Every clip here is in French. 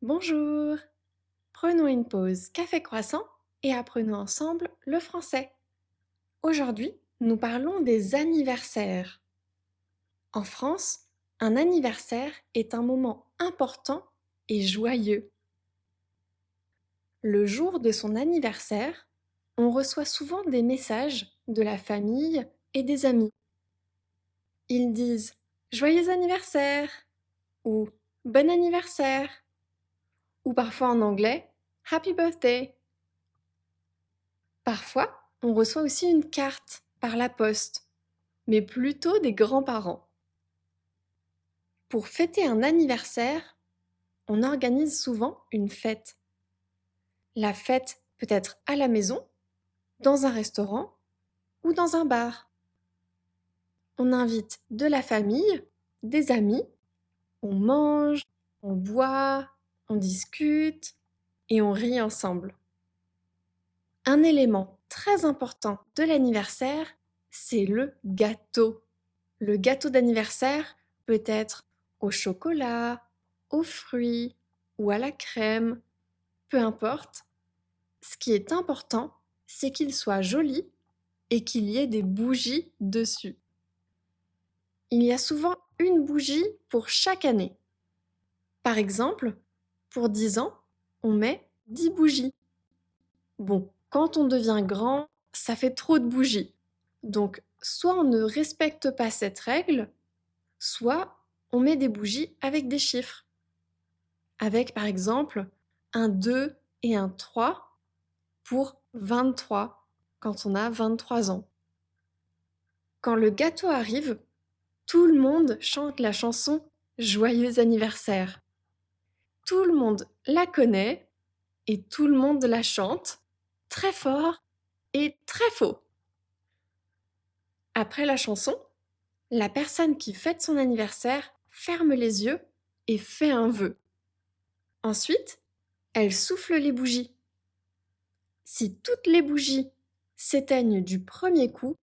Bonjour! Prenons une pause café croissant et apprenons ensemble le français. Aujourd'hui, nous parlons des anniversaires. En France, un anniversaire est un moment important et joyeux. Le jour de son anniversaire, on reçoit souvent des messages de la famille et des amis. Ils disent Joyeux anniversaire ou Bon anniversaire ou parfois en anglais Happy birthday. Parfois, on reçoit aussi une carte par la poste, mais plutôt des grands-parents. Pour fêter un anniversaire, on organise souvent une fête. La fête peut être à la maison, dans un restaurant ou dans un bar. On invite de la famille, des amis, on mange, on boit, on discute et on rit ensemble. Un élément très important de l'anniversaire, c'est le gâteau. Le gâteau d'anniversaire peut être au chocolat, aux fruits ou à la crème, peu importe. Ce qui est important, c'est qu'il soit joli et qu'il y ait des bougies dessus. Il y a souvent une bougie pour chaque année. Par exemple, pour 10 ans, on met 10 bougies. Bon, quand on devient grand, ça fait trop de bougies. Donc, soit on ne respecte pas cette règle, soit on met des bougies avec des chiffres. Avec par exemple un 2 et un 3 pour 23 quand on a 23 ans. Quand le gâteau arrive, tout le monde chante la chanson Joyeux anniversaire. Tout le monde la connaît et tout le monde la chante très fort et très faux. Après la chanson, la personne qui fête son anniversaire ferme les yeux et fait un vœu. Ensuite, elle souffle les bougies. Si toutes les bougies s'éteignent du premier coup,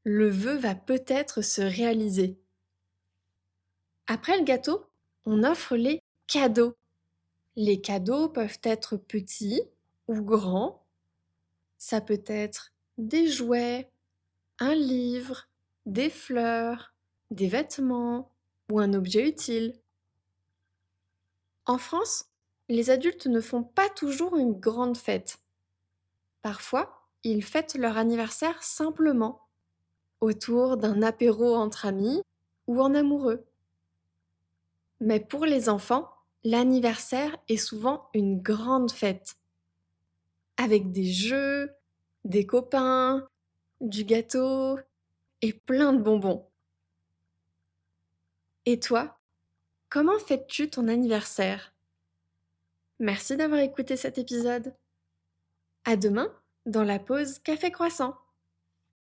le vœu va peut-être se réaliser. Après le gâteau, on offre les cadeaux. Les cadeaux peuvent être petits ou grands. Ça peut être des jouets, un livre, des fleurs, des vêtements ou un objet utile. En France, les adultes ne font pas toujours une grande fête. Parfois, ils fêtent leur anniversaire simplement, autour d'un apéro entre amis ou en amoureux. Mais pour les enfants, l'anniversaire est souvent une grande fête, avec des jeux, des copains, du gâteau et plein de bonbons. Et toi, comment fêtes-tu ton anniversaire? Merci d'avoir écouté cet épisode. À demain dans la pause café croissant.